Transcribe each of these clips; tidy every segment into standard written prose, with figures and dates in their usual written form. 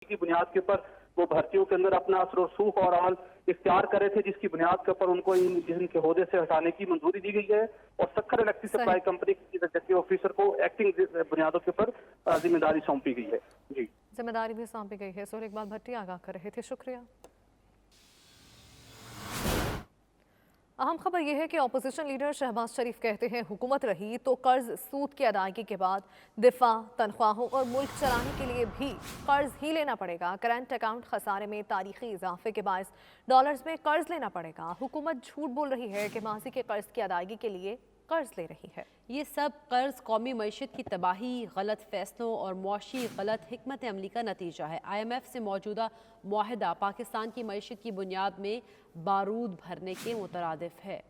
की बुनियाद के ऊपर वो भर्तियों के अंदर अपना असर रसूख और अमल इख्तियार कर रहे थे, जिसकी बुनियाद के ऊपर उनको इनके ओहदे से हटाने की मंजूरी दी गई है और सक्खर इलेक्ट्रिक सप्लाई कंपनी की एग्जीक्यूटिव ऑफिसर को एक्टिंग बुनियादों के ऊपर जिम्मेदारी सौंपी गई है। जी, जिम्मेदारी भी सौंपी गई है। सोहर इकबाल भट्टी आगाह कर रहे थे, शुक्रिया। अहम खबर यह है कि अपोजिशन लीडर शहबाज शरीफ कहते हैं हुकूमत रही तो कर्ज सूद की अदायगी के बाद दिफा, तनख्वाहों और मुल्क चलाने के लिए भी कर्ज ही लेना पड़ेगा। करंट अकाउंट खसारे में तारीखी इजाफे के बायस डॉलर्स में कर्ज लेना पड़ेगा। हुकूमत झूठ बोल रही है कि माजी के कर्ज की अदायगी के लिए कर्ज ले रही है। ये सब कर्ज कौमी मईशत की तबाही, गलत फैसलों और मुआशी गलत हिकमत अमली का नतीजा है। IMF से मौजूदा मुआहदा पाकिस्तान की मईशत की बुनियाद में बारूद भरने के मुतरादिफ है।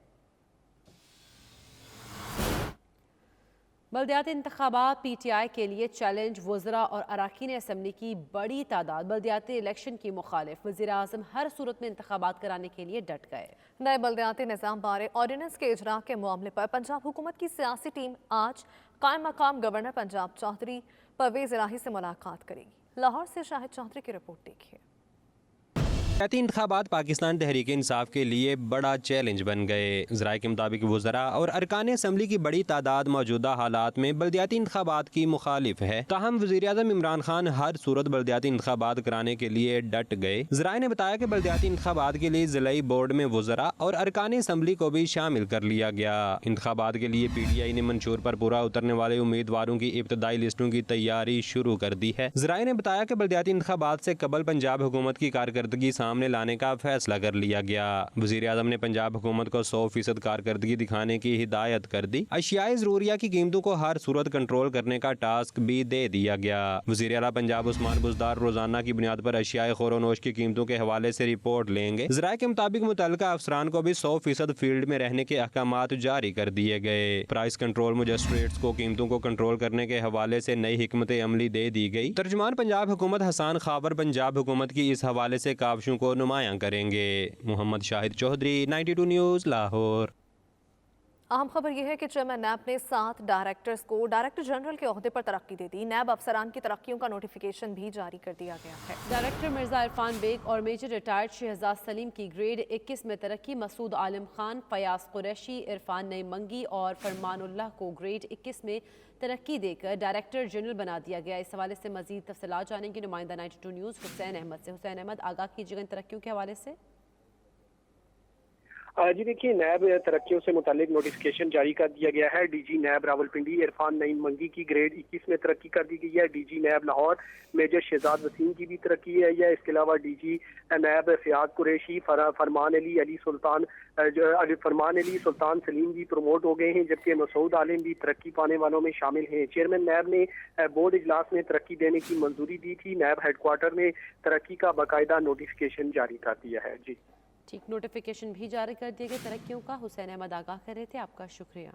बल्दियाती इंतखाबात PTI के लिए चैलेंज। वज़रा और अरकान असम्बली की बड़ी तादाद बल्दियाती इलेक्शन की मुखालिफ। वज़ीर आज़म हर सूरत में इंतखाबात कराने के लिए डट गए। नए बल्दियाती निज़ाम बारे ऑर्डिनेंस के इजरा के मामले पर पंजाब हुकूमत की सियासी टीम आज कायम मकाम गवर्नर पंजाब चौधरी परवेज़ इलाही से मुलाकात करेगी। लाहौर से शाहिद चौधरी की रिपोर्ट देखिए। बल्दियाती इंतखाबात पाकिस्तान तहरीक इंसाफ के लिए बड़ा चैलेंज बन गए। ज़राए के मुताबिक वज़रा और अरकान असम्बली की बड़ी तादाद मौजूदा हालात में बल्दियाती इंतखाबात की मुखालिफ है। ताहम वज़ीर आज़म इमरान खान हर सूरत बल्दियाती इंतखाबात कराने के लिए डट गए। ज़राए ने बताया कि बल्दियाती इंतखाबात के लिए ज़िलाई बोर्ड में वज़रा और अरकान असम्बली को भी शामिल कर लिया गया। इंतखाबात के लिए PTI ने मंशूर पर पूरा उतरने वाले उम्मीदवारों की इब्तदाई लिस्टों की तैयारी शुरू कर दी है। ज़राए ने बताया कि बल्दियाती इंतखाबात से कबल पंजाब हुकूमत की कारकर्दगी सामने लाने का फैसला कर लिया गया। वज़ीर आज़म ने पंजाब हुकूमत को 100% कारकर्दगी दिखाने की हिदायत कर दी। अशियाए ज़रूरिया की कीमतों को हर सूरत कंट्रोल करने का टास्क भी दे दिया गया। वज़ीर आला पंजाब उस्मान बुज़दार रोजाना की बुनियाद पर अशियाए खोरोनोश की कीमतों के हवाले से रिपोर्ट लेंगे। ज़राए के मुताबिक मुतल्लिका अफसरान को भी 100% फील्ड में रहने के अहकामात जारी कर दिए गए। प्राइस कंट्रोल मजिस्ट्रेट्स को कीमतों को कंट्रोल करने के हवाले से नई हिकमत अमली दे दी गई। तर्जुमान पंजाब हुकूमत हसन खाबर पंजाब हुकूमत की इस हवाले से काविशों को नुमायां करेंगे। मोहम्मद शाहिद चौधरी, 92 न्यूज़, लाहौर। अहम खबर यह है कि चेयरमैन नैब ने 7 डायरेक्टर्स को डायरेक्टर जनरल के ओहदे पर तरक्की दे दी। नैब अफसरान की तरक्कियों का नोटिफिकेशन भी जारी कर दिया गया है। डायरेक्टर मिर्जा इरफान बेग और मेजर रिटायर्ड शहजाद सलीम की ग्रेड 21 में तरक्की। मसूद आलम खान, फयाज कुरैशी, इरफान नई मंगी और फरमानुल्लाह को ग्रेड 21 में तरक्की देकर डायरेक्टर जनरल बना दिया गया। इस हवाले से मजीद तफसीलात जानेंगे नुमाइंदा 92 न्यूज़ हुसैन अहमद से। हुसैन अहमद, आगाह कीजिएगा इन तरक्कियों के हवाले से। जी देखिए, नैब तरक्कियों से मुतालिक नोटिफिकेशन जारी कर दिया गया है। DG नैब रावलपिंडी इरफान नईम मंगी की ग्रेड 21 में तरक्की कर दी गई है। DG नैब लाहौर मेजर शहजाद वसीम की भी तरक्की है। इसके अलावा DG नैब फयाज कुरैशी, फरमान अली सुल्तान सलीम भी प्रमोट हो गए हैं, जबकि मसूद आलिम भी तरक्की पाने वालों में शामिल हैं। चेयरमैन नैब ने बोर्ड इजलास में तरक्की देने की मंजूरी दी थी। नैब हेडक्वार्टर में तरक्की का बाकायदा नोटिफिकेशन जारी कर दिया है। जी ठीक, नोटिफिकेशन भी जारी कर दिए गए तरक्कियों का। हुसैन अहमद आगाह कर रहे थे, आपका शुक्रिया।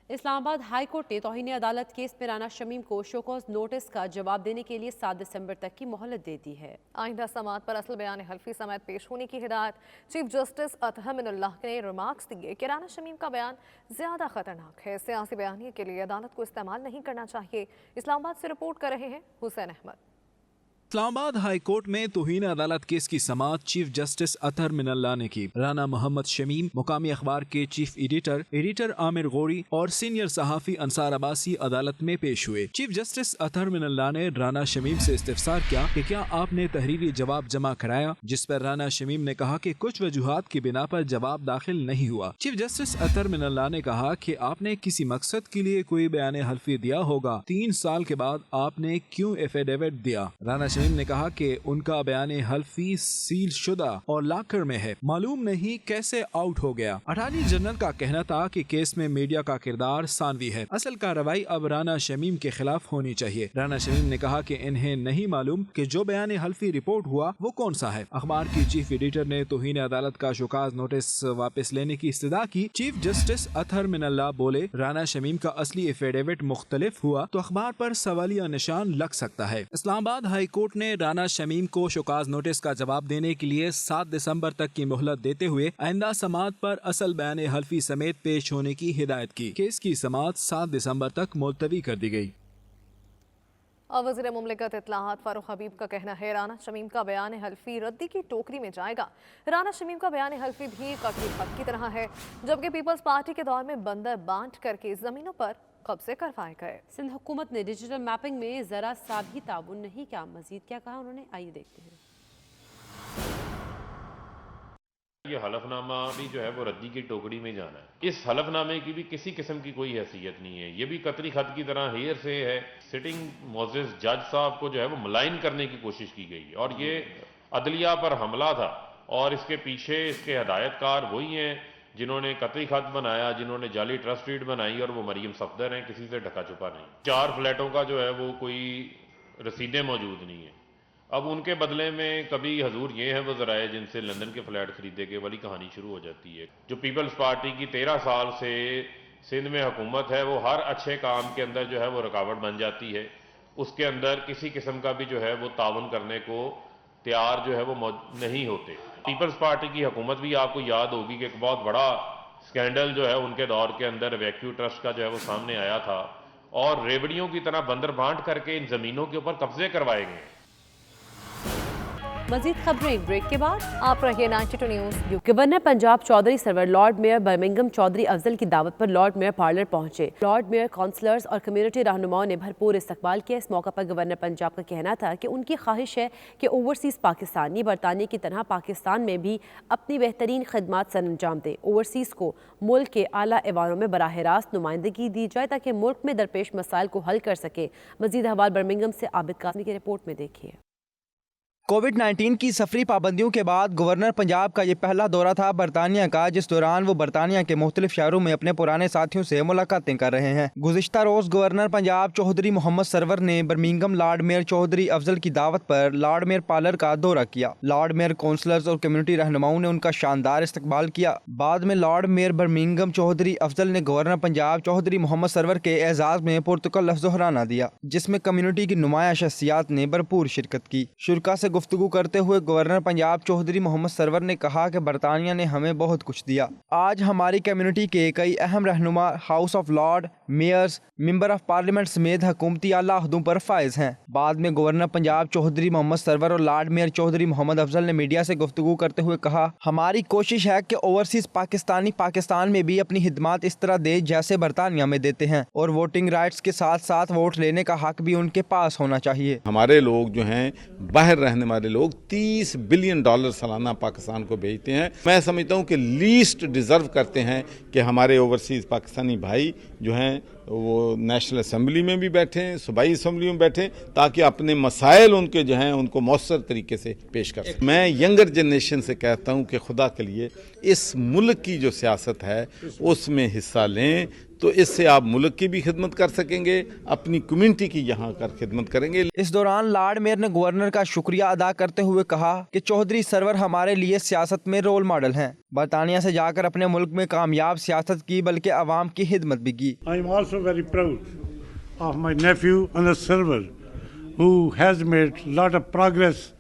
इस्लामाबाद हाई कोर्ट ने तौहीन अदालत केस में राना शमीम को शोकॉज नोटिस का जवाब देने के लिए 7 दिसंबर तक की मोहलत दे दी है। आइंदा समाअत पर असल बयान हल्फी समेत पेश होने की हिदायत। चीफ जस्टिस अतहर मिनल्लाह ने रिमार्क्स दिए कि राना शमीम का बयान ज्यादा खतरनाक है, सियासी बयानिए के लिए अदालत को इस्तेमाल नहीं करना चाहिए। इस्लामाबाद से रिपोर्ट कर रहे हैं हुसैन अहमद। इस्लामाबाद हाई कोर्ट में तौहीन अदालत केस की समाअत चीफ जस्टिस अतहर मिनल्लाह ने की। राना मोहम्मद शमीम, मुकामी अखबार के चीफ एडिटर आमिर गौरी और सीनियर सहाफी अंसार अब्बासी अदालत में पेश हुए। चीफ जस्टिस अतहर मिनल्लाह ने राना शमीम से इस्तिफसार किया कि क्या आपने तहरीरी जवाब जमा कराया, जिस पर राना शमीम ने कहा कि कुछ वजूहात की बिना पर जवाब दाखिल नहीं हुआ। चीफ जस्टिस अतहर मिनल्लाह ने कहा कि आपने किसी मकसद के लिए कोई बयान हल्फी दिया होगा, 3 साल के बाद आपने क्यों एफिडेविट दिया। राना शमीम ने कहा कि उनका बयान हल्फी सील शुदा और लाकर में है, मालूम नहीं कैसे आउट हो गया। अटॉर्नी जनरल का कहना था कि केस में मीडिया का किरदार सानवी है, असल कार्रवाई अब राना शमीम के खिलाफ होनी चाहिए। राना शमीम ने कहा कि इन्हें नहीं मालूम कि जो बयान हल्फी रिपोर्ट हुआ वो कौन सा है। अखबार की चीफ एडिटर ने तौहीन अदालत का शोकाज नोटिस वापस लेने की इस्तदा की। चीफ जस्टिस अतहर मिनल्लाह बोले, राना शमीम का असली एफिडेविट मुख्तलिफ हुआ तो अखबार पर सवालिया निशान लग सकता है। इस्लामाबाद हाई कोर्ट ने राना शमीम को शोकाज नोटिस का जवाब देने के लिए 7 दिसंबर तक की मोहलत देते हुए आइंदा समाअत पर असल बयान हल्फी समेत पेश होने की हिदायत की। केस की समाअत 7 दिसंबर तक मुलतवी कर दी गई। और वज़ीर मुमलिकत इत्तलाहात फारूक हबीब का कहना है राना शमीम का बयान हल्फी रद्दी की टोकरी में जाएगा। राना शमीम का बयान हल्फी भी कतई खत की तरह है, जबकि पीपल्स पार्टी के दौर में बंदर बांट करके ज़मीनों पर कब्जे करवाए गए। सिंध हुकूमत ने डिजिटल मैपिंग में ज़रा सा भी ताउन नहीं किया। मजीद क्या कहा उन्होंने, आइए देखते हैं। ये हलफनामा भी जो है वो रद्दी की टोकरी में जाना है। इस हलफनामे की भी किसी किस्म की कोई हैसियत नहीं है। ये भी कतरी खत की तरह हेयर से है। सिटिंग मोअज़्ज़िज़ जज साहब को जो है वो मलाइन करने की कोशिश की गई और ये अदलिया पर हमला था और इसके पीछे इसके हदायतकार वही हैं जिन्होंने कतरी खत बनाया, जिन्होंने जाली ट्रस्ट डीड बनाई और वो मरियम सफदर हैं, किसी से ढका छुपा नहीं। 4 फ्लैटों का जो है वो कोई रसीदें मौजूद नहीं है। अब उनके बदले में कभी हजूर ये है वज़राए जिनसे लंदन के फ्लैट खरीदे गए वाली कहानी शुरू हो जाती है। जो पीपल्स पार्टी की 13 साल से सिंध में हुकूमत है वो हर अच्छे काम के अंदर जो है वो रुकावट बन जाती है। उसके अंदर किसी किस्म का भी जो है वो तावन करने को तैयार जो है वो नहीं होते। पीपल्स पार्टी की हुकूमत भी आपको याद होगी कि एक बहुत बड़ा स्कैंडल जो है उनके दौर के अंदर वैक्यू ट्रस्ट का जो है वो सामने आया था और रेवड़ियों की तरह बंदर बांट करके इन जमीनों के ऊपर कब्जे करवाए गए। मजीद खबरें ब्रेक के बाद। आप रहिए 92 news. Governor Punjab Chaudhry Sarwar lord mayor Birmingham Chaudhry Afzal की दावत पर लॉर्ड मेयर पार्लर पहुंचे। लॉर्ड मेयर काउंसलर्स और कम्युनिटी रहनुमाओं ने भरपूर इस्तकबाल किया। इस मौका पर गवर्नर पंजाब का कहना था कि उनकी ख्वाहिश है कि ओवरसीज़ पाकिस्तानी बरतानिया की तरह पाकिस्तान में भी अपनी बेहतरीन खदमात सर अंजाम दें। ओवरसीज़ को मुल्क के आला एवानों में बराह रास्त नुमाइंदगी दी जाए ताकि मुल्क में दरपेश मसाइल को हल कर सके। मजीद हवाल बर्मिंघम से आबिद कासमी की रिपोर्ट में देखिए। कोविड-19 की सफरी पाबंदियों के बाद गवर्नर पंजाब का ये पहला दौरा था बरतानिया का, जिस दौरान वो बरतानिया के मुख्तलिफ शहरों में अपने पुराने साथियों से मुलाकातें कर रहे हैं। गुज़िश्ता रोज गवर्नर पंजाब चौधरी मोहम्मद सरवर ने Birmingham lord mayor Chaudhry Afzal की दावत पर लॉर्ड मेयर पार्लर का दौरा किया। लॉर्ड मेयर काउंसलर्स और कम्युनिटी रहनुमाओं ने उनका शानदार इस्तकबाल किया। बाद में lord mayor Birmingham Chaudhry Afzal ने गवर्नर पंजाब चौधरी मोहम्मद सरवर के एजाज में पुरतकल लफ्ज़ोहराना दिया, जिसमें कम्युनिटी की नुमाया शख्सियात ने भरपूर शिरकत की। शुरका से गुफ्तगू करते हुए गवर्नर पंजाब चौधरी मोहम्मद सरवर ने कहा कि बरतानिया ने हमें बहुत कुछ दिया। आज हमारी कम्युनिटी के कई अहम रहनुमा House of Lord, mayors, member of parliament समेत हुकूमती आला अहदों पर फाइज हैं। बाद में गवर्नर पंजाब चौधरी मोहम्मद सरवर और लॉर्ड मेयर चौधरी मोहम्मद अफजल ने मीडिया से गुफ्तगू करते हुए कहा, हमारी कोशिश है कि ओवरसीज पाकिस्तानी पाकिस्तान में भी अपनी खिदमात इस तरह दे जैसे बरतानिया में देते हैं और वोटिंग राइट्स के साथ साथ वोट लेने का हक भी उनके पास होना चाहिए। हमारे लोग जो हैं बाहर रहने वाले लोग $30 बिलियन सालाना पाकिस्तान को भेजते हैं। मैं समझता हूँ कि लीस्ट डिज़र्व करते हैं कि हमारे ओवरसीज़ पाकिस्तानी भाई जो हैं वो नेशनल असेंबली में भी बैठें, सूबाई असेंबली में बैठें, ताकि अपने मसाइल उनके जो हैं उनको मौसर तरीके से पेश कर सकें। मैं यंगर जनरेशन से कहता हूँ कि खुदा के लिए इस मुल्क की जो सियासत है उसमें हिस्सा लें, तो इससे आप मुल्क की भी खिदमत कर सकेंगे, अपनी कम्युनिटी की यहाँ कर खिदमत करेंगे। इस दौरान लॉर्ड मेयर ने गवर्नर का शुक्रिया अदा करते हुए कहा कि चौधरी सरवर हमारे लिए सियासत में रोल मॉडल हैं। बरतानिया से जाकर अपने मुल्क में कामयाब सियासत की, बल्कि आवाम की खिदमत भी की। I am also very proud of my nephew Anas Sarwar, who has made lot of progress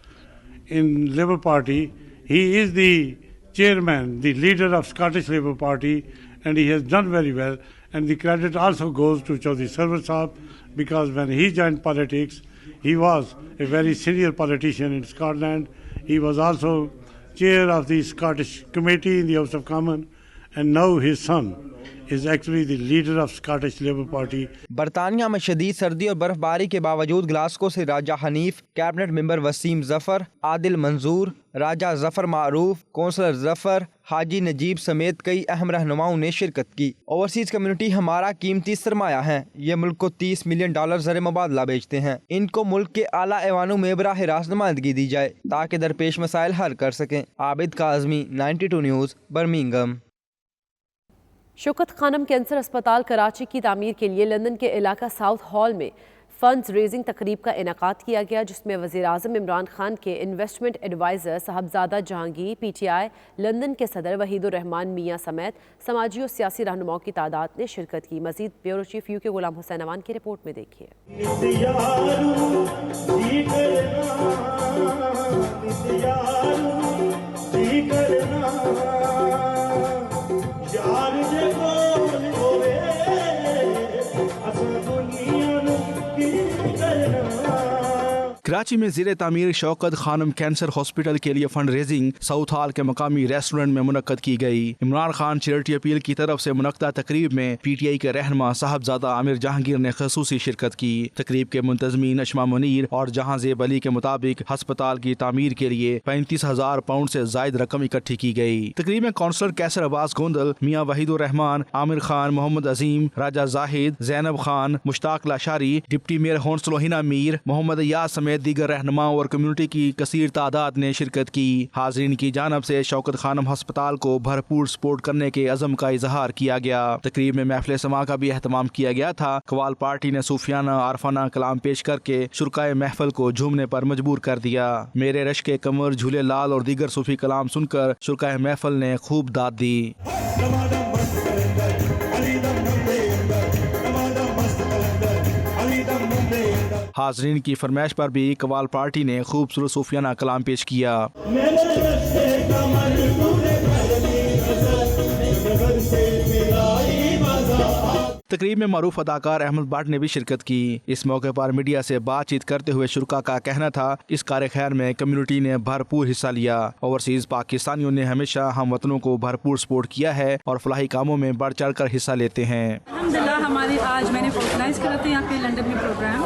in Labour Party. He is the chairman, the leader of Scottish Labour Party, and he has done very well. And the credit also goes to Chaudhry Sarwar Sahab, because when he joined politics, he was a very senior politician in Scotland. He was also chair of the Scottish Committee in the House of Commons, and now his son is actually the leader of Scottish Labour Party. बरतानिया में शदीद सर्दी और बर्फबारी के बावजूद Glasgow से राजा Hanif, cabinet member Wasim Zafar, Adil मंजूर, राजा जफर मारूफ, कौंसलर जफर, हाजी नजीब समेत कई अहम रहनुमाओं ने शिरकत की। ओवरसीज कम्युनिटी हमारा कीमती सरमाया है। ये मुल्क को $30 मिलियन ज़र मुबादला बेचते हैं। इनको मुल्क के आला ऐवानों में बराह रास्त नुमाइंदगी दी जाए ताकि दरपेश मसाइल हल कर सकें। Abid Kazmi, 92 news, Birmingham. Shaukat Khanum cancer अस्पताल कराची की तामीर के लिए लंदन के इलाका साउथ हॉल में फंड्स रेजिंग तकरीब का इनेकाद किया गया, जिसमें वज़ीर-ए-आज़म इमरान खान के investment adviser Sahibzada Jahangir, PTI London के सदर वहीदुर रहमान मियाँ समेत समाजी और सियासी रहनुमाओं की तादाद ने शिरकत की। मज़ीद ब्यूरो चीफ UK गुलाम हुसैन अमान की रिपोर्ट में देखिए। दुनिया कराची में ज़ेरे तामीर शौकत खानम कैंसर हॉस्पिटल के लिए फंड रेजिंग साउथ हॉल के मकामी रेस्टोरेंट में मुनक्कद की गई। इमरान खान चैरिटी अपील की तरफ से मुनक्कदा तकरीब में PTI के रहनुमा साहबजादा आमिर जहांगीर ने खसूसी शिरकत की। तकरीब के मुंतजमीन अशमा मुनीर और जहांजेब अली के मुताबिक अस्पताल की तामीर के लिए 35,000 पाउंड से जायद रकम इकट्ठी की गई। तकरीब में कौंसलर कैसर अब्बास गोंदल, मियाँ वहीदुर रहमान, आमिर खान, मोहम्मद अजीम, राजा जाहिद, जैनब खान, मुश्ताक लाशारी, डिप्टी मेयर हौंसलो हिना मीर, मोहम्मद याद समेत दीगर रहनुमाओं और कम्युनिटी की कसीर तादाद ने शिरकत की। हाजरीन की जानब से शौकत खानम अस्पताल को भरपूर सपोर्ट करने के अज़म का इजहार किया गया। तकरीब में महफिल समा का भी एहतमाम किया गया था। कवाल पार्टी ने सूफियाना आरफाना कलाम पेश करके शुरकाए महफिल को झूमने पर मजबूर कर दिया। मेरे रश के कमर, झूले लाल और दीगर सूफी कलाम सुनकर शुरकाए महफिल ने खूब दाद दी। हाजरीन की फरमाइश पर भी कवाल पार्टी ने खूबसूरत सूफियाना कलाम पेश किया। तकरीब में मारूफ अदाकार अहमद भट्ट ने भी शिरकत की। इस मौके पर मीडिया से बातचीत करते हुए शुरका का कहना था इस कार्य खैर में कम्युनिटी ने भरपूर हिस्सा लिया। ओवरसीज पाकिस्तानियों ने हमेशा हम वतनों को भरपूर सपोर्ट किया है और फलाही कामों में बढ़ चढ़ कर हिस्सा लेते हैं। अल्हम्दुलिल्लाह हमारे आज मैंने ऑर्गेनाइज करा था यहाँ पे लंदन में प्रोग्राम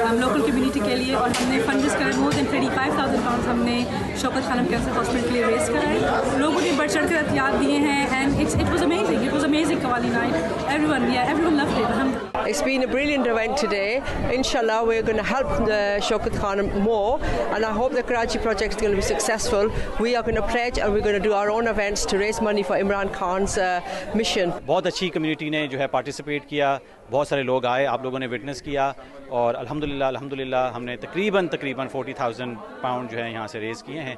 हम लोकल कम्युनिटी के लिए और हमने फंड रेज कराए। मोर देन 35,000 पाउंड हमने शौकत खानम कैंसर हॉस्पिटल के लिए रेज कराए। लोगों ने बढ़ चढ़ कर एहतियात दिए हैं and it was amazing qawwali night. everyone loved it. It's been a brilliant event today. Inshallah, we're going to help the Shaukat Khanum more, and I hope the Karachi project is going to be successful. We are going to pledge, and we're going to do our own events to raise money for Imran Khan's mission. बहुत अच्छी community ने जो है participate किया, बहुत सारे लोग आए, आप लोगों ने विटनेस किया और अल्हम्दुलिल्लाह हमने तकरीबन 40,000 पाउंड जो है यहाँ से रेज़ किए हैं।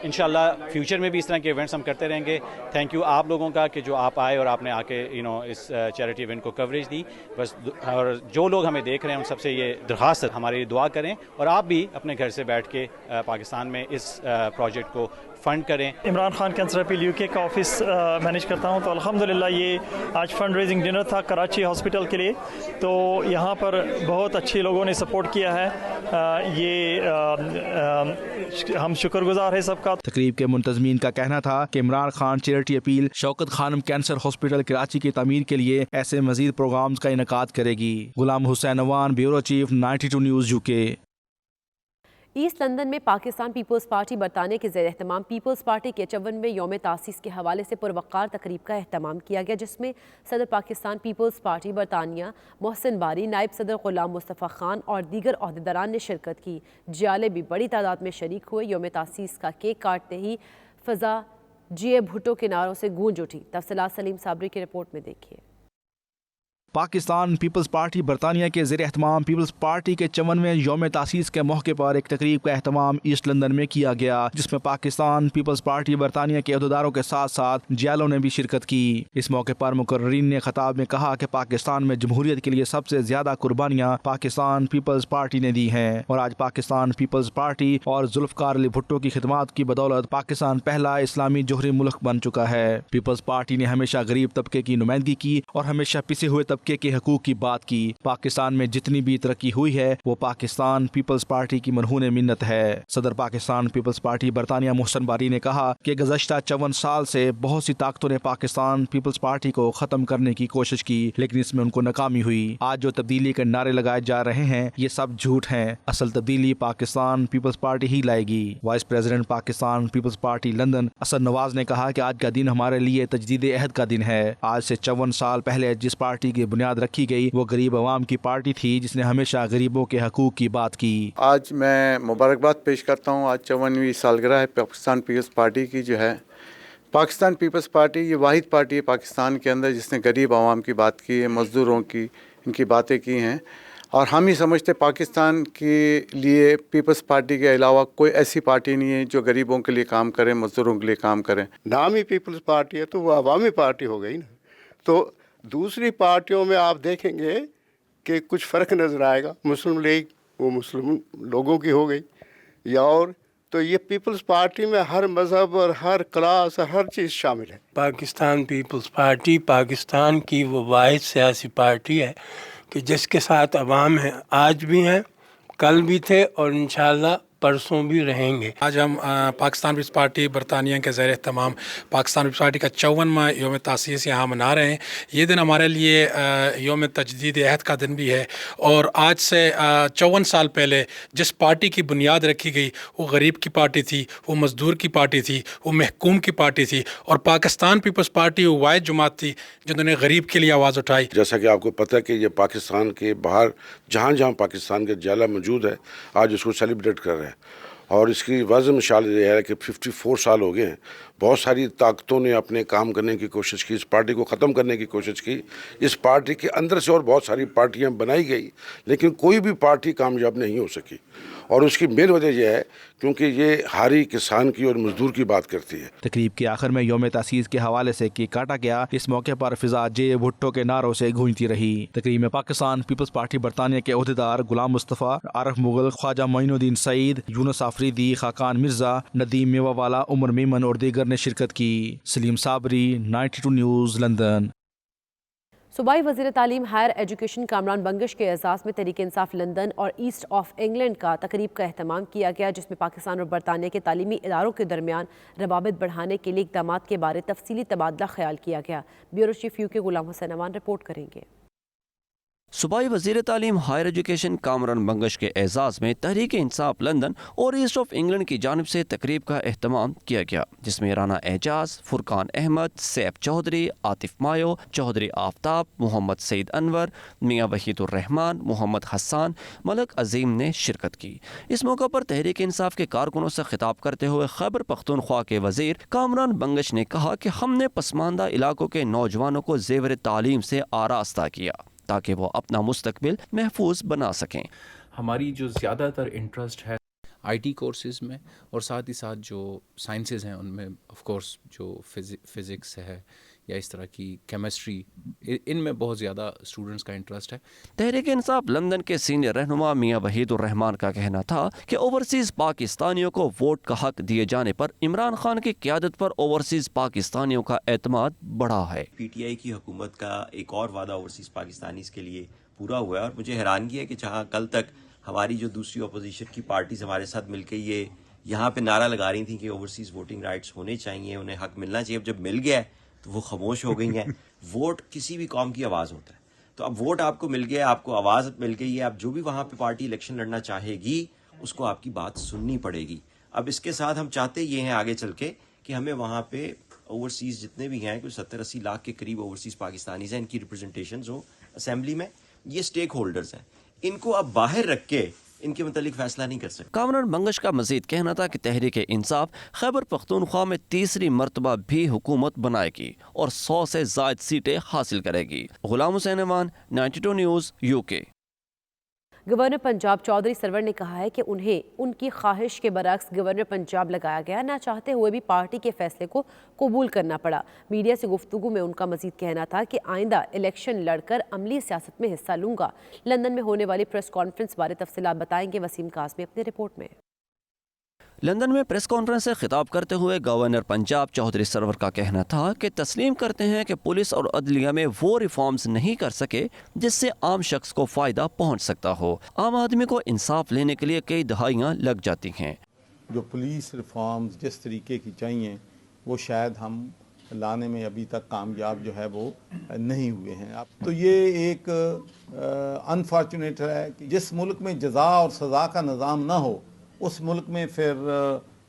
इंशाल्लाह फ्यूचर में भी इस तरह के इवेंट्स हम करते रहेंगे। थैंक यू आप लोगों का कि जो आप आए और आपने आके इस चैरिटी इवेंट को कवरेज दी। बस और जो लोग हमें देख रहे हैं उन सबसे ये दरख्वास्त है हमारी दुआ करें और आप भी अपने घर से बैठ के पाकिस्तान में इस प्रोजेक्ट को फंड करें। Imran Khan cancer appeal UK का ऑफिस मैनेज करता हूं, तो अल्हम्दुलिल्लाह ये आज फंड रेजिंग डिनर था कराची हॉस्पिटल के लिए, तो यहाँ पर बहुत अच्छे लोगों ने सपोर्ट किया है। हम शुक्रगुजार हैं सबका। तकरीब के मुंतजमीन का कहना था कि Imran Khan charity appeal Shaukat Khanum cancer hospital Karachi की तामीर के लिए ऐसे मजीद प्रोग्राम्स का इनकाद करेगी। Ghulam Hussain Awan, bureau chief, 92 news UK। East London में पाकिस्तान पीपल्स पार्टी बरतानिया के ज़ेर एहतमाम पीपल्स पार्टी के 54वें यौम तासीस के हवाले से पुरवक़ार तकरीब का अहतमाम किया गया, जिसमें सदर पाकिस्तान पीपल्स पार्टी बरतानिया मोहसिन बारी, नायब सदर ग़ुलाम मुस्तफ़ा ख़ान और दीगर अहदेदारान ने शिरकत की। जियाले भी बड़ी तादाद में शरीक हुए। यौम तासीस का केक काटते ही फ़ज़ा GA भुट्टो के नारों से गूंज उठी। तफसीलात सलीम साबरी की रिपोर्ट में देखिए। पाकिस्तान पीपल्स पार्टी बरतानिया के ज़ेर एहतमाम पीपल्स पार्टी के 54वें यौम तासीस के मौके पर एक तकरीब का अहतमाम ईस्ट लंदन में किया गया, जिसमें पाकिस्तान पीपल्स पार्टी बरतानिया के अहदेदारों के साथ साथ जियालों ने भी शिरकत की। इस मौके पर मुकर्रीन ने खिताब में कहा कि पाकिस्तान में जमहूरियत के लिए सबसे ज़्यादा कुर्बानियाँ पाकिस्तान पीपल्स पार्टी ने दी हैं और आज पाकिस्तान पीपल्स पार्टी और जुल्फ़कार अली भुट्टो की खिदमात की बदौलत पाकिस्तान पहला इस्लामी जोहरी मुल्क बन चुका है। पीपल्स पार्टी ने हमेशा गरीब तबके की नुमाइंदगी की और हमेशा पिसे हुए तबके के हकूक की बात की। पाकिस्तान में जितनी भी तरक्की हुई है वो पाकिस्तान पीपल्स पार्टी की मनहून मिन्नत है। सदर पाकिस्तान पीपल्स पार्टी बरतानिया मोहसिन बारी ने कहा कि गुज़श्ता 54 साल से बहुत सी ताकतों ने पाकिस्तान पीपल्स पार्टी को खत्म करने की कोशिश की, लेकिन इसमें उनको नाकामी हुई। आज जो तब्दीली के नारे लगाए जा रहे हैं ये सब झूठ हैं। असल तब्दीली पाकिस्तान पीपल्स पार्टी ही लाएगी। Vice president Pakistan Peoples Party London Asad Nawaz ने कहा कि आज का दिन हमारे लिए तजदीद अहद का दिन है। आज से 54 साल पहले जिस पार्टी की बुनियाद रखी गई वो गरीब अवाम की पार्टी थी, जिसने हमेशा गरीबों के हकूक की बात की। आज मैं मुबारकबाद पेश करता हूँ। आज 54वीं सालगिरह है पाकिस्तान पीपल्स पार्टी की। जो है पाकिस्तान पीपल्स पार्टी ये वाहिद पार्टी है पाकिस्तान के अंदर जिसने गरीब अवाम की बात की है, मज़दूरों की इनकी बातें की हैं। और हम ही समझते पाकिस्तान के लिए पीपल्स पार्टी के अलावा कोई ऐसी पार्टी नहीं है जो गरीबों के लिए काम करे, मज़दूरों के लिए काम करे। नाम ही पीपल्स पार्टी है तो वो अवामी पार्टी हो गई ना। तो दूसरी पार्टियों में आप देखेंगे कि कुछ फ़र्क नज़र आएगा। मुस्लिम लीग वो मुस्लिम लोगों की हो गई या और, तो ये पीपल्स पार्टी में हर मज़हब और हर क्लास हर चीज़ शामिल है। पाकिस्तान पीपल्स पार्टी पाकिस्तान की वो वाहिद सियासी पार्टी है कि जिसके साथ अवाम है, आज भी हैं, कल भी थे और इंशाल्लाह परसों भी रहेंगे। आज हम पाकिस्तान पीपल्स पार्टी बरतानिया के ज़ेर तमाम पाकिस्तान पीपल्स पार्टी का 54वां योम तासीस यहाँ मना रहे हैं। ये दिन हमारे लिए योम तजदीद अहद का दिन भी है और आज से 54 साल पहले जिस पार्टी की बुनियाद रखी गई वो गरीब की पार्टी थी, वो मज़दूर की पार्टी थी, वो महकूम की पार्टी थी और पाकिस्तान पीपल्स पार्टी वो वाहिद जमात थी जिन्होंने गरीब के लिए आवाज़ उठाई। जैसा कि आपको पता है कि ये पाकिस्तान के बाहर जहाँ जहाँ पाकिस्तान के जेला मौजूद है आज उसको सेलिब्रेट कर रहे हैं और इसकी वजह मिसाल ये है कि 54 साल हो गए हैं। बहुत सारी ताकतों ने अपने काम करने की कोशिश की, इस पार्टी को ख़त्म करने की कोशिश की। इस पार्टी के अंदर से और बहुत सारी पार्टियां बनाई गई लेकिन कोई भी पार्टी कामयाब नहीं हो सकी और उसकी मेन वजह यह है क्योंकि ये हारी किसान की और मजदूर की बात करती है। तकरीब के आखिर में योम तासीस के हवाले से केक काटा गया। इस मौके पर फिजा जे भुट्टो के नारों से गूंजती रही। तकरीब में पाकिस्तान पीपल्स पार्टी बरतानिया के अहदेदार गुलाम मुस्तफ़ा, आरिफ मुगल, ख्वाजा मोइनुद्दीन सईद, यूनुस आफरीदी, खाकान मिर्जा, नदीम मेवावाला, उमर मेमन और दीगर ने शिरकत की। Saleem Sabri, 92 news, London. सूबाई वज़ीर तालीम हायर एजुकेशन कामरान बंगश के एजाज़ में तहरीक इंसाफ लंदन और ईस्ट ऑफ इंग्लैंड का तकरीब का एहतमाम किया गया जिसमें पाकिस्तान और बरतानिया के तालीमी इदारों के दरमियान रवाबित बढ़ाने के लिए इक़दाम के बारे तफसीली तबादला ख्याल किया गया। ब्यूरो चीफ यूके गुलाम हुसैन अमान रिपोर्ट करेंगे। सूबाई वज़ीर तालीम हायर एजुकेशन कामरान बंगश के एजाज़ में तहरीक इंसाफ लंदन और ईस्ट ऑफ इंग्लैंड की जानिब से तकरीब का एहतमाम किया गया जिसमें राना एजाज, फुरकान अहमद, सैफ चौधरी, आतिफ मायो, चौधरी आफ्ताब, मोहम्मद सईद अनवर, मियाँ वहीदुर रहमान, मोहम्मद हसन, मलक अजीम ने शिरकत की। इस मौके पर तहरीक इंसाफ के कारकुनों से खिताब करते हुए खैबर पख्तूनख्वा के वज़ीर कामरान बंगश ने कहा कि हमने पसमानदा इलाकों के नौजवानों को ज़ेवर तालीम से आरास्ता किया ताकि वो अपना मुस्तकबिल महफूज बना सकें। हमारी जो ज़्यादातर इंटरेस्ट है आईटी कोर्सेज़ में और साथ ही साथ जो साइंसेज़ हैं उनमें ऑफ कोर्स जो फिज़िक्स है या इस तरह की केमिस्ट्री, इनमें बहुत ज़्यादा स्टूडेंट्स का इंटरेस्ट है। तहरीक इंसाफ लंदन के सीनियर रहनुमा मियाँ वहीदुर रहमान का कहना था कि ओवरसीज़ पाकिस्तानियों को वोट का हक दिए जाने पर इमरान खान की क़यादत पर ओवरसीज़ पाकिस्तानियों का एतमाद बढ़ा है। PTI की हुकूमत का एक और वादा ओवरसीज़ पाकिस्तानीज़ के लिए पूरा हुआ है और मुझे हैरानगी है कि जहाँ कल तक हमारी जो दूसरी अपोजिशन की पार्टीज हमारे साथ मिलकर ये यहाँ पे नारा लगा रही थी कि ओवरसीज़ वोटिंग राइट्स होने चाहिए, उन्हें हक मिलना चाहिए, अब जब मिल गया है तो वो खामोश हो गई हैं। वोट किसी भी कौम की आवाज़ होता है, तो अब वोट आपको मिल गया, आपको आवाज़ मिल गई है, अब जो भी वहाँ पे पार्टी इलेक्शन लड़ना चाहेगी उसको आपकी बात सुननी पड़ेगी। अब इसके साथ हम चाहते ये हैं आगे चल के कि हमें वहाँ पे ओवरसीज़ जितने भी हैं, कोई 70-80 लाख के करीब ओवरसीज़ पाकिस्तानीज़ हैं, इनकी रिप्रेजेंटेशन हो असेंबली में, ये स्टेक होल्डर्स हैं, इनको अब बाहर रख के इनके मुतालिक फैसला नहीं कर सकते। कामरान बंगश का मजीद कहना था कि तहरीक इंसाफ खैबर पख्तूनख्वा में तीसरी मरतबा भी हुकूमत बनाएगी और 100 से ज़ायद सीटें हासिल करेगी। Ghulam Hussain Aman, 92 news, UK. Governor Punjab Chaudhry Sarwar ने कहा है कि उन्हें उनकी ख्वाहिश के बरक्स गवर्नर पंजाब लगाया गया, ना चाहते हुए भी पार्टी के फैसले को कबूल करना पड़ा। मीडिया से गुफ्तगू में उनका मजीद कहना था कि आइंदा इलेक्शन लड़कर अमली सियासत में हिस्सा लूंगा। लंदन में होने वाली प्रेस कॉन्फ्रेंस बारे तफसीलात बताएंगे वसीम काज़मी अपनी रिपोर्ट में। लंदन में प्रेस कॉन्फ्रेंस से खिताब करते हुए गवर्नर पंजाब चौधरी सरवर का कहना था कि तस्लीम करते हैं कि पुलिस और अदलिया में वो रिफॉर्म्स नहीं कर सके जिससे आम शख्स को फ़ायदा पहुंच सकता हो। आम आदमी को इंसाफ लेने के लिए कई दहाइयाँ लग जाती हैं। जो पुलिस रिफॉर्म्स जिस तरीके की चाहिए वो शायद हम लाने में अभी तक कामयाब जो है वो नहीं हुए हैं। अब तो ये एक अनफॉर्चुनेट है कि जिस मुल्क में जज़ा और सज़ा का निज़ाम ना हो उस मुल्क में फिर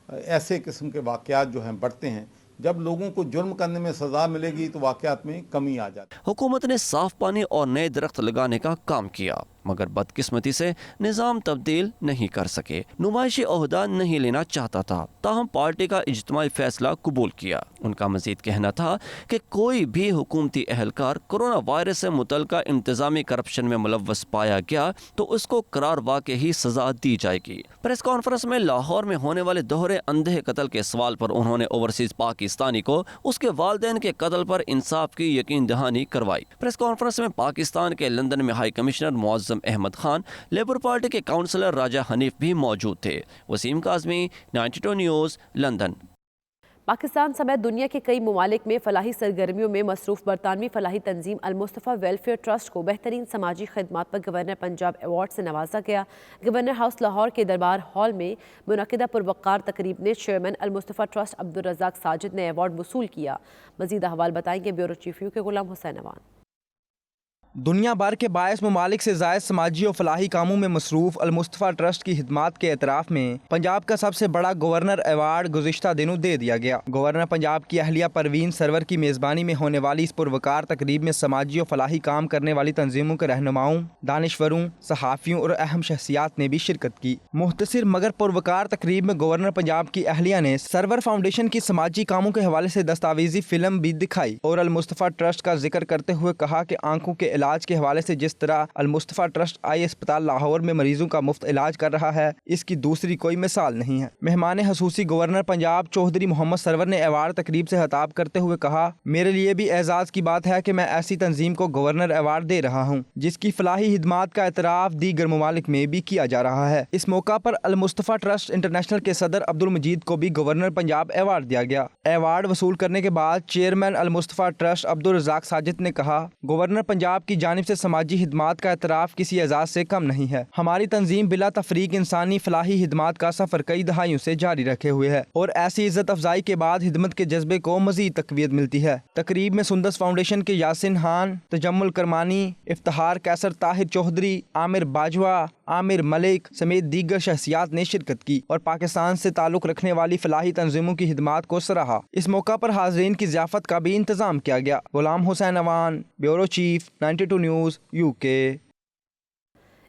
ऐसे किस्म के वाक़यात जो हैं बढ़ते हैं। जब लोगों को जुर्म करने में सज़ा मिलेगी तो वाक़यात में कमी आ जाती है। हुकूमत ने साफ पानी और नए दरख्त लगाने का काम किया मगर बदकिस्मती से निज़ाम तब्दील नहीं कर सके। नुमाइशी ओहदा नहीं लेना चाहता था, ताहम पार्टी का इज्तिमाई फैसला कबूल किया। उनका मजीद कहना था कि कोई भी हुकूमती अहलकार कोरोना वायरस से मुतल्लिका इंतजामी करप्शन में मुलव्वस पाया गया तो उसको करार वाक़े ही सज़ा दी जाएगी। प्रेस कॉन्फ्रेंस में लाहौर में होने वाले दोहरे अंधे कत्ल के सवाल पर उन्होंने ओवरसीज़ पाकिस्तानी को उसके वालिदैन के कत्ल पर इंसाफ की यकीन दहानी करवाई। प्रेस कॉन्फ्रेंस में पाकिस्तान के लंदन में high commissioner Moazzam Ahmed Khan, Labour Party के काउंसलर राजा हनीफ भी मौजूद थे। Waseem Kazmi, 92 news, London. पाकिस्तान समेत दुनिया के कई ममालिक में फलाही सरगर्मियों में मसरूफ बरतानवी फलाही तंजीम अल-मुस्तफ़ा वेलफेयर ट्रस्ट को बेहतरीन समाजी खदमात पर गवर्नर पंजाब अवार्ड से नवाजा गया। गवर्नर हाउस लाहौर के दरबार हॉल में मुनक़िदा पुरवक़ार तकरीब में चेयरमैन अल-मुस्तफ़ा ट्रस्ट अब्दुल रज़ाक साजिद ने अवार्ड वसूल किया। मज़ीद अहवाल बताएंगे ब्यूरो चीफ के गुलाम हुसैन अवान। दुनिया भर के 22 ममालिक से ज़ायद समाजी और फलाही कामों में मसरूफ़ अल-मुस्तफ़ा ट्रस्ट की खिदमात के एतराफ़ में पंजाब का सबसे बड़ा गवर्नर अवार्ड गुज़िश्ता दिनों दे दिया गया। गवर्नर पंजाब की अहलिया परवीन सरवर की मेज़बानी में होने वाली इस पुरवकार तकरीब में समाजी और फलाही काम करने वाली तंजीमों के रहनुमाओं, दानिश्वरों, सहाफ़ियों और अहम शख्सियात ने भी शिरकत की। मुख्तसर मगर पुरवकार तकरीब में गवर्नर पंजाब की अहलिया ने सरवर फाउंडेशन की समाजी कामों के हवाले से दस्तावेजी फिल्म भी दिखाई और अल-मुस्तफ़ा ट्रस्ट का जिक्र करते हुए कहा कि आंखों के इलाज के हवाले से जिस तरह अल-मुस्तफ़ा ट्रस्ट आई अस्पताल लाहौर में मरीजों का मुफ्त इलाज कर रहा है, इसकी दूसरी कोई मिसाल नहीं है। मेहमान खसूसी गवर्नर पंजाब चौधरी मोहम्मद सरवर ने अवार्ड तकरीब से खिताब करते हुए कहा, मेरे लिए भी एजाज़ की बात है कि मैं ऐसी तंजीम को गवर्नर अवार्ड दे रहा हूँ जिसकी फलाही हिदमात का एतराफ़ दीगर ममालिक में भी किया जा रहा है। इस मौका पर अल-मुस्तफ़ा ट्रस्ट इंटरनेशनल के सदर अब्दुल मजीद को भी गवर्नर पंजाब अवार्ड दिया गया। अवार्ड वसूल करने के बाद चेयरमैन अल-मुस्तफ़ा ट्रस्ट अब्दुल रज़ाक साजिद ने कहा, गवर्नर पंजाब की जानिब से समाजी हिदमात का एतराफ़ किसी एजाज़ से कम नहीं है। हमारी तंजीम बिला तफरीक इंसानी फलाही हिदमात का सफ़र कई दहाइयों से जारी रखे हुए है और ऐसी इज़्ज़त अफजाई के बाद हिदमत के जज्बे को मज़ीद तक़वियत मिलती है। तकरीब में सुंदस फाउंडेशन के यासिन खान, तजम्मुल करमानी, इफ्तिखार कैसर, ताहिर चौधरी, आमिर बाजवा, आमिर मलिक समेत दीगर शख्सियात ने शिरकत की और पाकिस्तान से ताल्लुक़ रखने वाली फलाही तंजीमों की हिदमात को सराहा। इस मौका पर हाज़रीन की ज़ियाफ़त का भी इंतज़ाम किया गया। Ghulam Hussain Awan, bureau chief, 92 news, UK।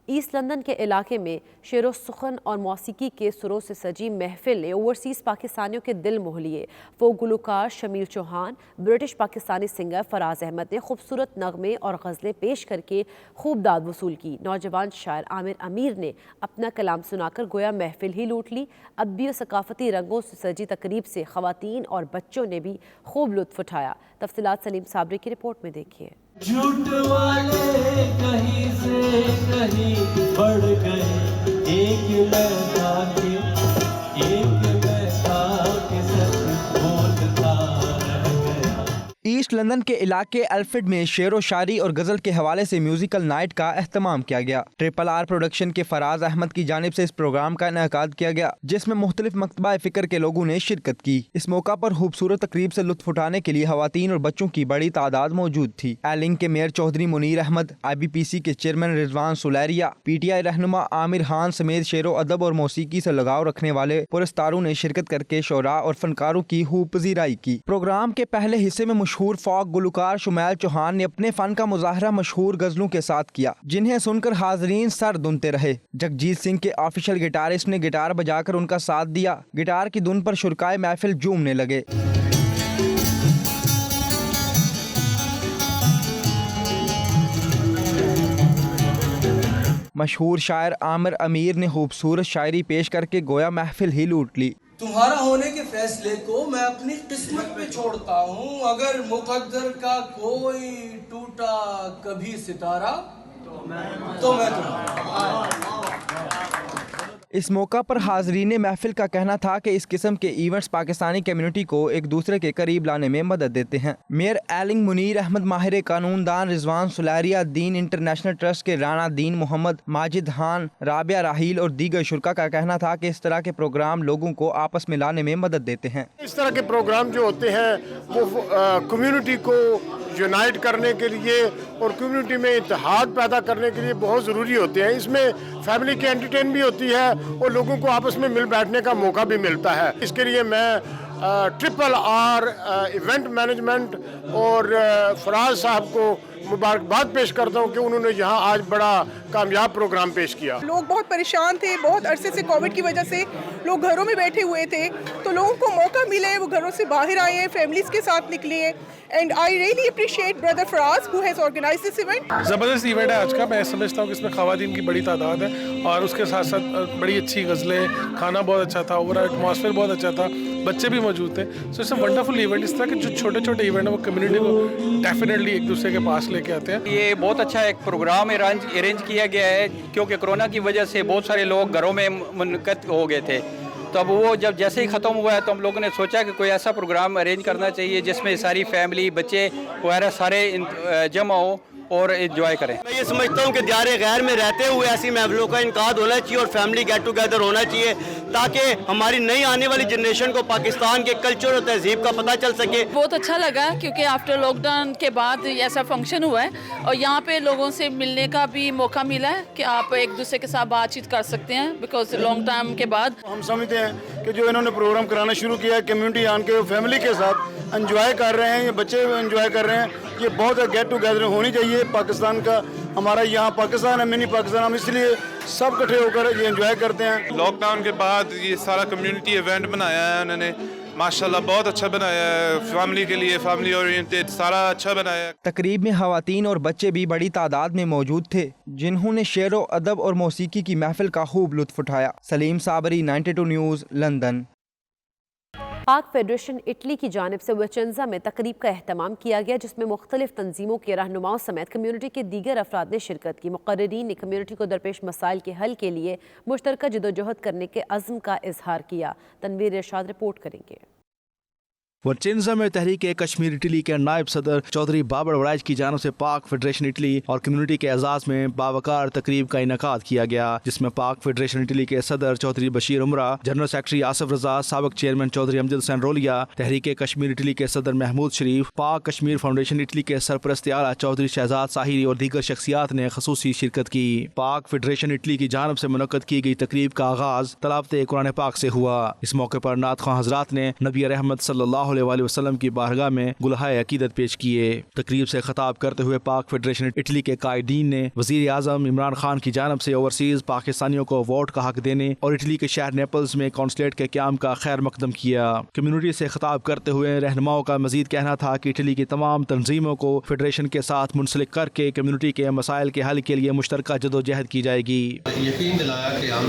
East London के इलाके में शेरो सुखन और मौसीकी के सुरों से सजी महफिल ने ओवरसीज़ पाकिस्तानियों के दिल मोह लिए। फोक गुलकार शमील चौहान, ब्रिटिश पाकिस्तानी सिंगर फराज अहमद ने खूबसूरत नगमे और गज़लें पेश करके खूब दाद वसूल की। नौजवान शायर आमिर अमीर ने अपना कलाम सुनाकर गोया महफिल ही लूट ली। अदबी और सकाफती रंगों से सजी तकरीब से ख़वातीन और बच्चों ने भी खूब लुत्फ़ उठाया। तफसीलात सलीम साबरी की रिपोर्ट में देखिए। झूठ वाले कहीं से कहीं बढ़ गए, एक लड़का के सच बोलता रह गया। ईस्ट लंदन के इलाके अल्फ्रेड में शेर व शायरी और गज़ल के हवाले से म्यूजिकल नाइट का एहतमाम किया गया। RRR प्रोडक्शन के फराज अहमद की जानिब से इस प्रोग्राम का इनेकाद किया गया जिसमें मुख्तलिफ मकतबा फ़िक्र के लोगों ने शिरकत की। इस मौका पर खूबसूरत तकरीब से लुत्फ़ उठाने के लिए खवातीन और बच्चों की बड़ी तादाद मौजूद थी। एलिंग के मेयर चौधरी मुनीर अहमद, IBPC के चेयरमैन रिजवान सुलैरिया, PTI रहनुमा आमिर खान समेत शेरो अदब और मौसीकी से लगाव रखने वाले पुरस्कारों ने शिरकत करके शोरा और फनकारों की खूब पजीराई की। प्रोग्राम के पहले हिस्से में मशहूर फोक गुलकार शुमैल चौहान ने अपने फन का मुजाहरा मशहूर गजलों के साथ किया जिन्हें सुनकर हाजरीन सर धुनते रहे। जगजीत सिंह के ऑफिशियल गिटारिस्ट ने गिटार बजाकर उनका साथ दिया। गिटार की धुन पर शुरकाए महफिल झूमने लगे। मशहूर शायर आमिर अमीर ने खूबसूरत शायरी पेश करके गोया महफिल ही लूट ली। तुम्हारा होने के फैसले को मैं अपनी किस्मत पे छोड़ता हूँ। अगर मुकद्दर का कोई टूटा कभी सितारा तो मैं इस मौका पर हाजरीन महफिल का कहना था कि इस किस्म के इवेंट्स पाकिस्तानी कम्युनिटी को एक दूसरे के करीब लाने में मदद देते हैं। मेयर एलिंग मुनीर अहमद, माहिर कानून दान रिजवान सुलैरिया, दीन इंटरनेशनल ट्रस्ट के राना दीन मोहम्मद, माजिद खान, राबिया राहील और दीगर शुरका का कहना था कि इस तरह के प्रोग्राम लोगों को आपस में लाने में मदद देते हैं। इस तरह के प्रोग्राम जो होते हैं वो कम्युनिटी को यूनाइट करने के लिए और कम्युनिटी में इत्तेहाद पैदा करने के लिए बहुत ज़रूरी होते हैं। इसमें फैमिली की एंटरटेन भी होती है और लोगों को आपस में मिल बैठने का मौका भी मिलता है। इसके लिए मैं RRR इवेंट मैनेजमेंट और फराज साहब को मुबारकबाद पेश करता हूँ कि उन्होंने यहाँ आज बड़ा कामयाब प्रोग्राम पेश किया। लोग बहुत परेशान थे, बहुत अरसे से कोविड की वजह से लोग घरों में बैठे हुए थे, तो लोगों को मौका मिले, वो घरों से बाहर आए हैं, फैमिलीज के साथ निकले हैं। And I really appreciate brother Faraz who has organised this event. ज़बरदस्त इवेंट है आज का। मैं समझता हूँ कि इसमें ख़वातीन की बड़ी तादाद है और उसके साथ साथ बड़ी अच्छी गज़लें, खाना बहुत अच्छा था, ओवरऑल एटमॉस्फेयर बहुत अच्छा था, बच्चे भी मौजूद थे। So it's a wonderful event. इस तरह के जो छोटे छोटे इवेंट है वो कम्युनिटी को डेफिनेटली एक दूसरे के पास लेके आते हैं। ये बहुत अच्छा एक प्रोग्राम अरेंज किया गया है क्योंकि कोरोना की वजह से बहुत सारे लोग घरों में मुनक़द हो गए थे तो अब वो जब जैसे ही ख़त्म हुआ है तो हम लोगों ने सोचा कि कोई ऐसा प्रोग्राम अरेंज करना चाहिए जिसमें सारी फैमिली, बच्चे वगैरह सारे जमा हो और एंजॉय करें। मैं ये समझता हूँ कि दियारे गैर में रहते हुए ऐसी महफिलों का इनकाद होना चाहिए और फैमिली गेट टुगेदर होना चाहिए ताकि हमारी नई आने वाली जनरेशन को पाकिस्तान के कल्चर और तहजीब का पता चल सके। बहुत अच्छा लगा क्योंकि आफ्टर लॉकडाउन के बाद ऐसा फंक्शन हुआ है और यहाँ पे लोगों से मिलने का भी मौका मिला है कि आप एक दूसरे के साथ बातचीत कर सकते हैं बिकॉज लॉन्ग टाइम के बाद। हम समझते हैं कि जो इन्होंने प्रोग्राम कराना शुरू किया है कम्युनिटी आन के फैमिली के साथ एंजॉय कर रहे हैं, ये बच्चे एंजॉय कर रहे हैं, ये बहुत गेट टुगेदर होनी चाहिए। पाकिस्तान का हमारा यहाँ पाकिस्तान है, मिनी पाकिस्तान, हम इसलिए सब इकट्ठे होकर ये एंजॉय करते हैं। लॉकडाउन के बाद ये सारा कम्युनिटी इवेंट बनाया है उन्होंने, माशाल्लाह बहुत अच्छा बनाया है, फैमिली के लिए फैमिली ओरिएंटेड सारा अच्छा बनाया है। तकरीब में खवातीन और बच्चे भी बड़ी तादाद में मौजूद थे जिन्होंने शेरो अदब और मौसीकी की महफिल का खूब लुत्फ उठाया। Saleem Sabri, 92 news, London. Pak federation Italy की जानिब से विचेंजा में तकरीब का एहतमाम किया गया जिसमें मुख्तलिफ तंजीमों के रहनुमाओं समेत कम्यूनिटी के दीगर अफराद ने शिरकत की। मुकर्रीरीन ने कम्यूनिटी को दरपेश मसाइल के हल के लिए मुश्तरका जदोजहद करने के अज़्म का इजहार किया। तनवीर इरशाद रिपोर्ट करेंगे। वर्चेंजा में तहरीक कश्मीर इटली के नायब सदर चौधरी बाबर वराइज की जानब से पाक फेडरेशन इटली और कम्युनिटी के एजाज में बावकार तकरीब का इनकाद किया गया जिसमें पाक फेडरेशन इटली के सदर चौधरी बशीर उमरा, जनरल सेक्रेटरी आसिफ रजा, साबिक चेयरमैन चौधरी अमजद हुसैन रोलिया, तहरीक कश्मीर इटली के सदर महमूद शरीफ, पाक कश्मीर फाउंडेशन इटली के सरपरस्त आला चौधरी शहजाद साहिरी और दीगर शख्सियात ने खसूसी शिरकत की। पाक फेडरेशन इटली की जानब से मुनक्कद की गई तकरीब का आगाज तलावत कुरान पाक से हुआ। इस मौके पर नात ख्वां हजरात ने नबी रहमत सल्लल्लाहु अलैहि वसल्लम की बारगाह में गुलहाए अकीदत पेश किए। तकरीब से खिताब करते हुए पाक फेडरेशन इटली के कायदीन ने वजीर आजम इमरान खान की जानब से ओवरसीज पाकिस्तानियों को वोट का हक देने और इटली के शहर नेपल्स में कॉन्सुलेट के क्याम का खैर मकदम किया। कम्युनिटी से खिताब करते हुए रहनुमाओं का मजीद कहना था कि इटली की तमाम तंजीमों को फेडरेशन के साथ मुंसलिक करके कम्युनिटी के मसाइल के हल के लिए मुश्तरका जदोजहद की जाएगी। यकीन दिलाया कि हम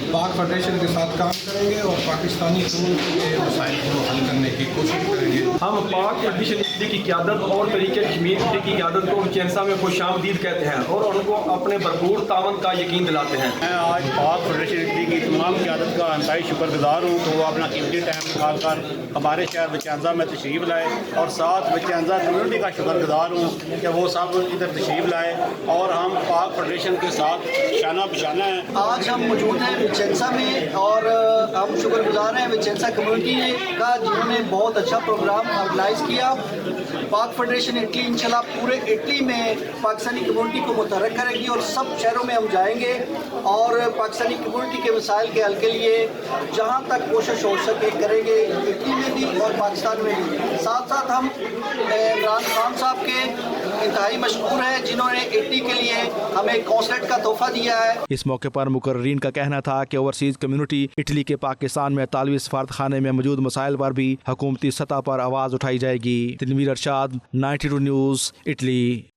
पाक फेडरेशन के साथ काम करेंगे और पाकिस्तानी के मसाइल को हल करने की कोशिश करेंगे। हम पाक फेडरेशन इटली की क़यादत और तरीके कश्मीर इटली की क़यादत को विचेंजा में खुशामदीद कहते हैं और उनको अपने भरपूर तावन का यकीन दिलाते हैं। मैं आज पाक फेडरेशन इटली की तमाम क़यादत का इंतहाई शुक्रगुजार हूँ कि वो अपना कीमती टाइम निकाल कर हमारे शहर विचेंजा में तशरीफ़ लाए और साथ विचेंजा कम्युनिटी का शुक्रगुजार हूँ कि वो सब इधर तशरीफ़ लाए और हम पाक फेडरेशन के साथ शाना बिशाना है। आज हम मौजूद हैं विचेंजा में और हम शुक्रगुजार हैं विचेंजा कम्युनिटी का जिन्होंने बहुत अच्छा प्रोग्राम ऑर्गेनाइज किया। पाक फेडरेशन इटली इंशाल्लाह पूरे इटली में पाकिस्तानी कम्युनिटी को मुतहर्रिक करेगी और सब शहरों में हम जाएंगे और पाकिस्तानी कम्युनिटी के मसाइल के हल के लिए जहाँ तक कोशिश हो सके करेंगे, इटली में भी और पाकिस्तान में भी। साथ साथ हम इमरान खान साहब के इंतहाई मशहूर है जिन्होंने इटली के लिए हमें कॉन्सुलेट का तोहफा दिया है। इस मौके पर मुकर्रीन का कहना था कि ओवरसीज कम्युनिटी इटली के पाकिस्तान में तालवी सफारत खाने में मौजूद मसाइल पर भी हुकूमती सतह पर आवाज़ उठाई जाएगी। Tanveer Arshad, 92 news, Italy.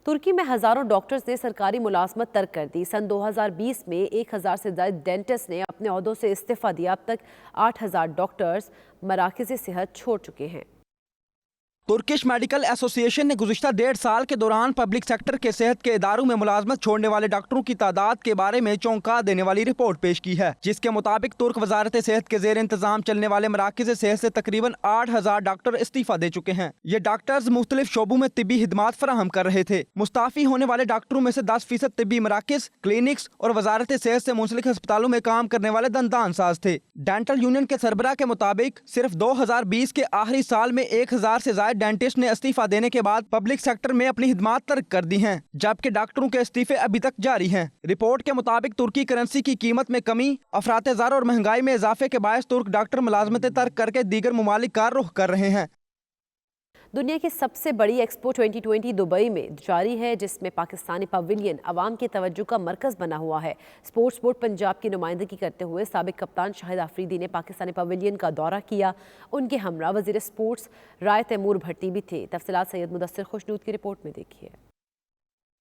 तुर्की में हज़ारों डॉक्टर्स ने सरकारी मुलाजमत तर्क कर दी। सन 2020 में 1000 से ज़्यादा डेंटिस्ट ने अपने ओहदों से इस्तीफ़ा दिया। अब तक 8000 डॉक्टर्स मराकज़ सेहत छोड़ चुके हैं। तुर्किश मेडिकल एसोसिएशन ने गुज़िश्ता 1.5 साल के दौरान पब्लिक सेक्टर के सेहत के इदारों में मुलाजमत छोड़ने वाले डॉक्टरों की तादाद के बारे में चौंका देने वाली रिपोर्ट पेश की है, जिसके मुताबिक तुर्क वजारत सेहत के जेर इंतजाम चलने वाले मराकज़ सेहत से तकरीबन 8000 डॉक्टर इस्तीफा दे चुके हैं। ये डॉक्टर्स मुख्तलिफ शोबों में तिब्बी हिदमात फराहम कर रहे थे। मुस्ताफी होने वाले डॉक्टरों में से 10% तिब्बी मराकज़, क्लिनिक्स और वजारत सेहत से मुंसलिक अस्पतालों में काम करने वाले दंदान साज थे। डेंटल यूनियन के सरबराह के मुताबिक सिर्फ 2020 के आखिरी साल में 1000 से ज्यादा डेंटिस्ट ने इस्तीफा देने के बाद पब्लिक सेक्टर में अपनी हिदमात तर्क कर दी हैं, जबकि डॉक्टरों के इस्तीफे अभी तक जारी हैं। रिपोर्ट के मुताबिक तुर्की करेंसी की कीमत में कमी, अफरात-ए-ज़र और महंगाई में इजाफे के बायस तुर्क डॉक्टर मुलाजमतें तर्क करके दीगर ममालिक का रुख कर रहे हैं। दुनिया की सबसे बड़ी एक्सपो 2020 दुबई में जारी है, जिसमें पाकिस्तानी पवेलियन आवाम की तवज्जो का मरकज़ बना हुआ है। स्पोर्ट्स बोर्ड पंजाब की नुमाइंदगी करते हुए साबिक कप्तान शाहिद आफरीदी ने पाकिस्तानी पवेलियन का दौरा किया। उनके हमरा वज़ीर स्पोर्ट्स राय तैमूर भट्टी भी थे। तफसीलात सैयद मुदस्सिर खुशनूद की रिपोर्ट में देखिए।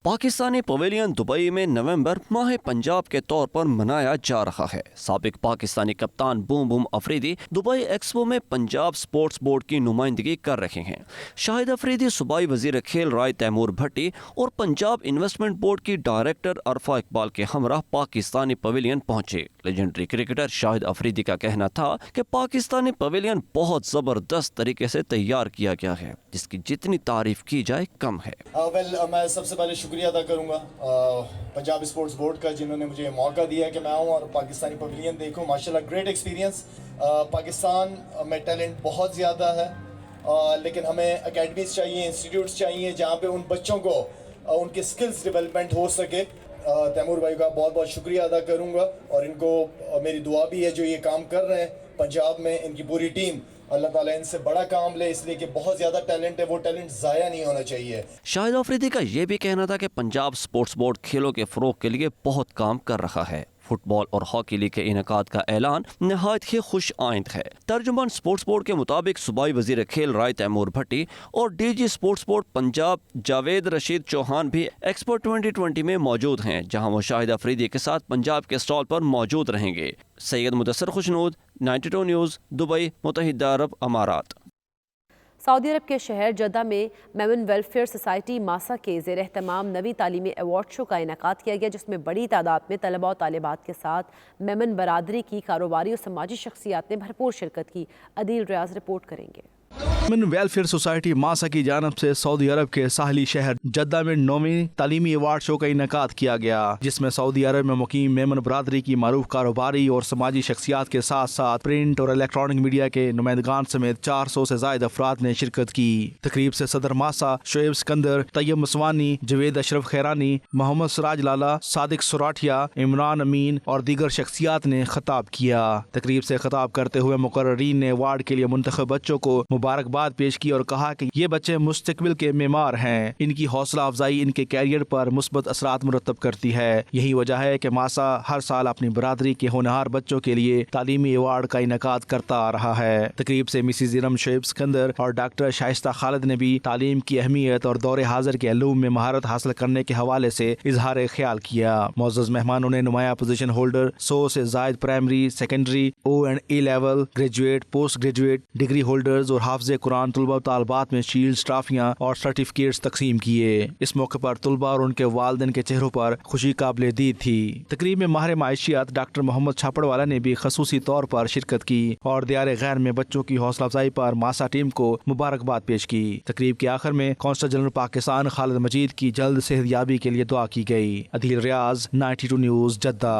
पाकिस्तानी पवेलियन दुबई में नवंबर माह पंजाब के तौर पर मनाया जा रहा है। साबिक पाकिस्तानी कप्तान boom boom Afridi Dubai expo में पंजाब स्पोर्ट्स बोर्ड की नुमाइंदगी कर रहे हैं। शाहिद अफरीदी सूबाई वजीर खेल राय तैमूर भट्टी और पंजाब इन्वेस्टमेंट बोर्ड की डायरेक्टर अरफा इकबाल के हमराह पाकिस्तानी पवेलियन पहुंचे। लेजेंडरी क्रिकेटर शाहिद अफरीदी का कहना था कि पाकिस्तानी पवेलियन बहुत ज़बरदस्त तरीके से तैयार किया गया है, जिसकी जितनी तारीफ की जाए कम है। मैं सबसे पहले शुक्रिया अदा करूंगा पंजाब स्पोर्ट्स बोर्ड का, जिन्होंने मुझे मौका दिया कि मैं आऊँ और पाकिस्तानी पवेलियन देखूं। माशाल्लाह ग्रेट एक्सपीरियंस। पाकिस्तान में टैलेंट बहुत ज़्यादा है, लेकिन हमें एकेडमीज चाहिए, इंस्टीट्यूट्स चाहिए जहाँ पे उन बच्चों को उनके स्किल्स डेवलपमेंट हो सके। तैमूर भाई का बहुत बहुत शुक्रिया अदा करूंगा और इनको मेरी दुआ भी है जो ये काम कर रहे हैं पंजाब में, इनकी पूरी टीम, अल्लाह ताला इनसे बड़ा काम ले, इसलिए कि बहुत ज़्यादा टैलेंट है, वो टैलेंट ज़ाया नहीं होना चाहिए। शाहिद अफरीदी का ये भी कहना था कि पंजाब स्पोर्ट्स बोर्ड खेलों के फ़रोग के लिए बहुत काम कर रहा है। फुटबॉल और हॉकी लीग के इनेकाद का ऐलान नहायत ही खुश आइंद है। तर्जुमान स्पोर्ट्स बोर्ड के मुताबिक सूबाई वजीर खेल राय तैमूर भट्टी और DG sports board Punjab Javed Rasheed Chauhan भी एक्सपो 2020 में मौजूद हैं, जहां वो शाहिद अफरीदी के साथ पंजाब के स्टॉल पर मौजूद रहेंगे। सैयद मुदस्सर खुशनूद, 92 न्यूज़, दुबई, मुत्तहिदा अरब अमारात। सऊदी अरब के शहर जद्दा में मेमन वेलफेयर सोसाइटी मासा के ज़ेर एहतमाम नवी तालीमी अवार्ड शो का इनेकाद किया गया, जिसमें बड़ी तादाद में तलबा और तालिबात के साथ मेमन बरादरी की कारोबारी और समाजी शख्सियात ने भरपूर शिरकत की। अदील रियाज रिपोर्ट करेंगे। मेमन वेलफेयर सोसाइटी मासा की जानब से सऊदी अरब के साहली शहर जद्दा में 9वीं तालीमी अवार्ड शो का इनेकाद किया गया, जिसमें सऊदी अरब में मुकीम मेमन बरादरी की मारूफ कारोबारी और समाजी शख्सियात के साथ साथ प्रिंट और इलेक्ट्रॉनिक मीडिया के नुमाइंदगान समेत 400 से ज्यादा अफराद ने शिरकत की। तकरीब से सदर मासा शोएब सिकंदर, तैयब मसवानी, जवेद अशरफ खैरानी, मोहम्मद सिराज लाला, सादिक सुराठिया, इमरान अमीन और दीगर शख्सियात ने खिताब किया। तकरीब से खिताब करते हुए मुकर्ररीन ने अवार्ड के लिए मुंतखब बच्चों को मुबारकबाद पेश की और कहा कि ये बच्चे मुस्तकबिल के मेमार हैं। इनकी हौसला अफजाई इनके कैरियर पर मुस्बत असरात मुरतब करती है। यही वजह है कि मासा हर साल अपनी बरादरी के होनहार बच्चों के लिए तालीमी अवार्ड का इनेकाद करता आ रहा है। तकरीब से मिसिज इरम शोएब सिकंदर और डॉक्टर शाइस्ता खालिद ने भी तालीम की अहमियत और दौरे हाजिर के अलूम में महारत हासिल करने के हवाले से इजहार ख्याल किया। मुअज़्ज़ज़ मेहमानों ने नुमाया पोजीशन होल्डर 100 से जायद primary, secondary, O&A level, graduate, post graduate, degree holders और हाफिज़े कुरान तुलबा तालबात में शील्ड्स, ट्रॉफियां और सर्टिफिकेट्स तकसीम किए। इस मौके पर तुलबा और उनके वालिदैन के चेहरों पर खुशी काबिल दीद थी। तकरीब में माहिर माइशियत डॉक्टर मोहम्मद छापड़वाला ने भी खसूसी तौर पर शिरकत की और दियारे गैर में बच्चों की हौसला अफजाई पर मासा टीम को मुबारकबाद पेश की। तकरीब के आखिर में कौंसल जनरल पाकिस्तान खालिद मजीद की जल्द सेहतयाबी के लिए दुआ की गई। अदील रियाज, 92 न्यूज़, जद्दा।